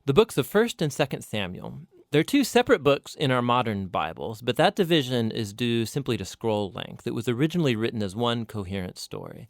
The books of 1st and 2nd Samuel. They're two separate books in our modern Bibles, but that division is due simply to scroll length. It was originally written as one coherent story.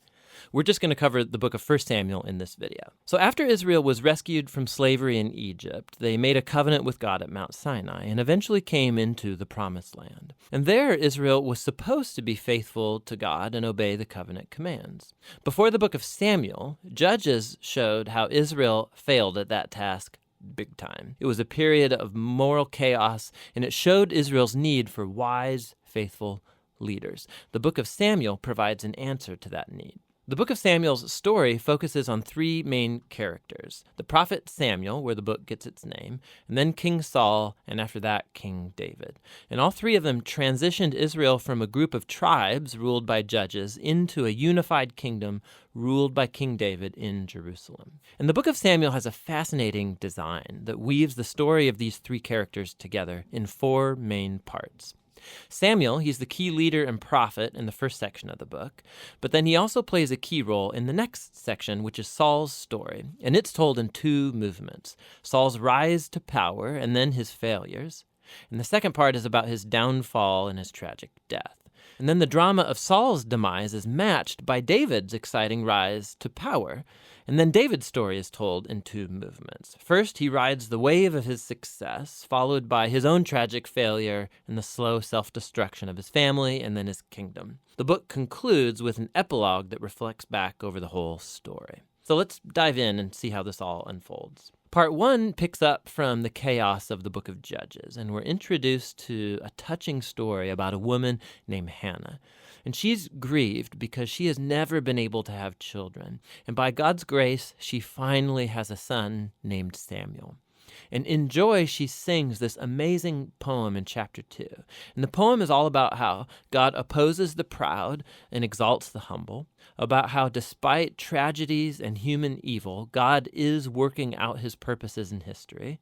We're just going to cover the book of 1 Samuel in this video. So after Israel was rescued from slavery in Egypt, they made a covenant with God at Mount Sinai and eventually came into the Promised Land. And there, Israel was supposed to be faithful to God and obey the covenant commands. Before the book of Samuel, Judges showed how Israel failed at that task big time. It was a period of moral chaos, and it showed Israel's need for wise, faithful leaders. The book of Samuel provides an answer to that need. The book of Samuel's story focuses on three main characters: the prophet Samuel, where the book gets its name, and then King Saul, and after that, King David. And all three of them transitioned Israel from a group of tribes ruled by judges into a unified kingdom ruled by King David in Jerusalem. And the book of Samuel has a fascinating design that weaves the story of these three characters together in four main parts. Samuel, he's the key leader and prophet in the first section of the book, but then he also plays a key role in the next section, which is Saul's story, and it's told in two movements: Saul's rise to power and then his failures. And the second part is about his downfall and his tragic death. And then the drama of Saul's demise is matched by David's exciting rise to power. And then David's story is told in two movements. First, he rides the wave of his success, followed by his own tragic failure and the slow self-destruction of his family and then his kingdom. The book concludes with an epilogue that reflects back over the whole story. So let's dive in and see how this all unfolds. Part 1 picks up from the chaos of the book of Judges, and we're introduced to a touching story about a woman named Hannah. And she's grieved because she has never been able to have children. And by God's grace, she finally has a son named Samuel. And in joy, she sings this amazing poem in chapter 2. And the poem is all about how God opposes the proud and exalts the humble, about how despite tragedies and human evil, God is working out his purposes in history.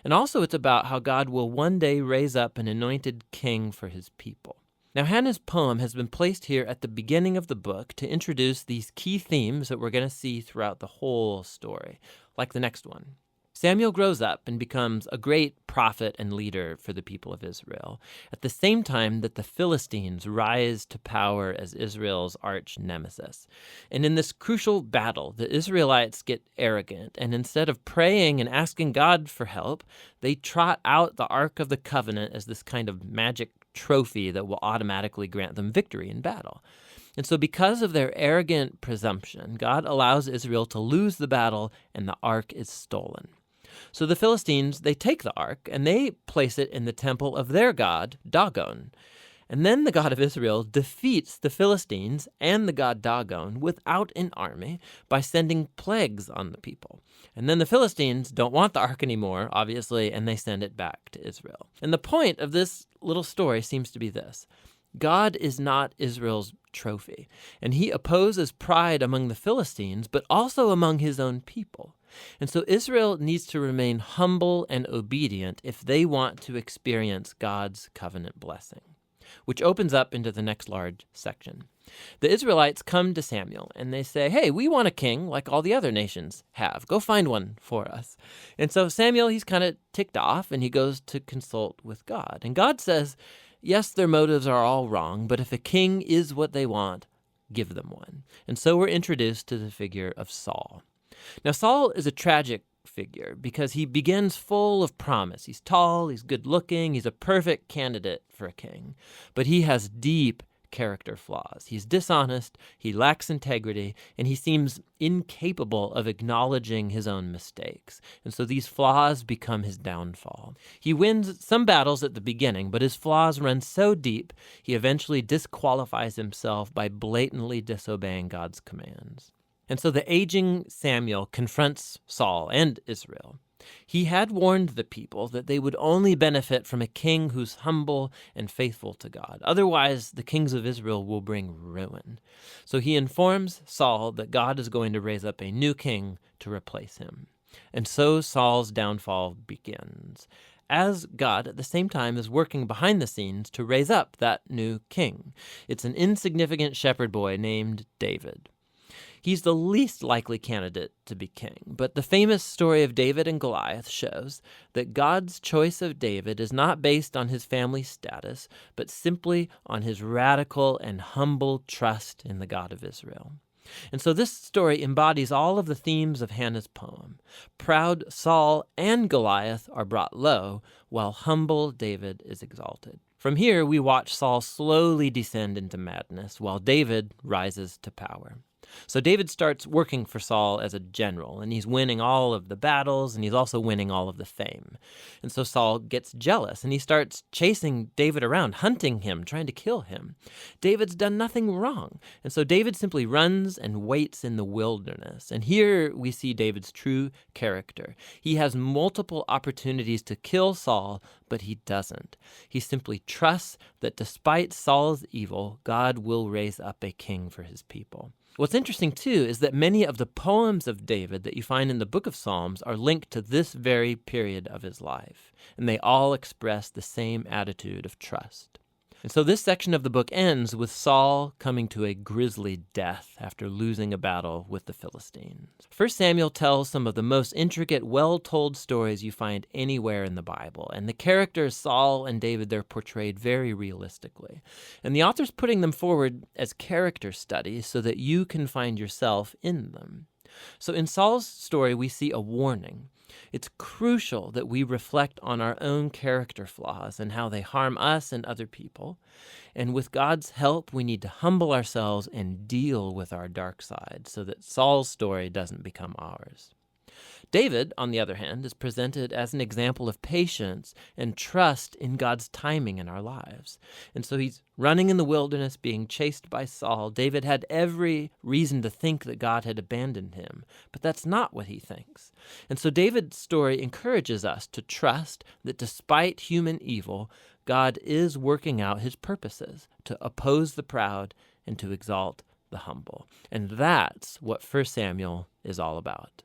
And also it's about how God will one day raise up an anointed king for his people. Now, Hannah's poem has been placed here at the beginning of the book to introduce these key themes that we're going to see throughout the whole story, like the next one. Samuel grows up and becomes a great prophet and leader for the people of Israel, at the same time that the Philistines rise to power as Israel's arch nemesis. And in this crucial battle, the Israelites get arrogant, and instead of praying and asking God for help, they trot out the Ark of the Covenant as this kind of magic trophy that will automatically grant them victory in battle. And so because of their arrogant presumption, God allows Israel to lose the battle and the ark is stolen. So the Philistines, they take the ark and they place it in the temple of their god, Dagon. And then the God of Israel defeats the Philistines and the god Dagon without an army by sending plagues on the people. And then the Philistines don't want the ark anymore, obviously, and they send it back to Israel. And the point of this little story seems to be this: God is not Israel's trophy, and he opposes pride among the Philistines, but also among his own people. And so Israel needs to remain humble and obedient if they want to experience God's covenant blessing, which opens up into the next large section. The Israelites come to Samuel and they say, "Hey, we want a king like all the other nations have. Go find one for us." And so Samuel, he's kind of ticked off and he goes to consult with God. And God says, yes, their motives are all wrong, but if a king is what they want, give them one. And so we're introduced to the figure of Saul. Now, Saul is a tragic figure because he begins full of promise. He's tall, he's good looking, he's a perfect candidate for a king, but he has deep character flaws. He's dishonest, he lacks integrity, and he seems incapable of acknowledging his own mistakes. And so these flaws become his downfall. He wins some battles at the beginning, but his flaws run so deep, he eventually disqualifies himself by blatantly disobeying God's commands. And so the aging Samuel confronts Saul and Israel. He had warned the people that they would only benefit from a king who's humble and faithful to God. Otherwise, the kings of Israel will bring ruin. So he informs Saul that God is going to raise up a new king to replace him. And so Saul's downfall begins, as God at the same time is working behind the scenes to raise up that new king. It's an insignificant shepherd boy named David. He's the least likely candidate to be king, but the famous story of David and Goliath shows that God's choice of David is not based on his family status, but simply on his radical and humble trust in the God of Israel. And so this story embodies all of the themes of Hannah's poem. Proud Saul and Goliath are brought low, while humble David is exalted. From here, we watch Saul slowly descend into madness, while David rises to power. So David starts working for Saul as a general, and he's winning all of the battles, and he's also winning all of the fame. And so Saul gets jealous, and he starts chasing David around, hunting him, trying to kill him. David's done nothing wrong, and so David simply runs and waits in the wilderness. And here we see David's true character. He has multiple opportunities to kill Saul, but he doesn't. He simply trusts that despite Saul's evil, God will raise up a king for his people. What's interesting, too, is that many of the poems of David that you find in the book of Psalms are linked to this very period of his life, and they all express the same attitude of trust. And so this section of the book ends with Saul coming to a grisly death after losing a battle with the Philistines. 1 Samuel tells some of the most intricate, well-told stories you find anywhere in the Bible, and the characters Saul and David, they're portrayed very realistically. And the author's putting them forward as character studies so that you can find yourself in them. So in Saul's story, we see a warning. It's crucial that we reflect on our own character flaws and how they harm us and other people. And with God's help, we need to humble ourselves and deal with our dark side so that Saul's story doesn't become ours. David, on the other hand, is presented as an example of patience and trust in God's timing in our lives. And so he's running in the wilderness, being chased by Saul. David had every reason to think that God had abandoned him, but that's not what he thinks. And so David's story encourages us to trust that despite human evil, God is working out his purposes to oppose the proud and to exalt the humble. And that's what 1 Samuel is all about.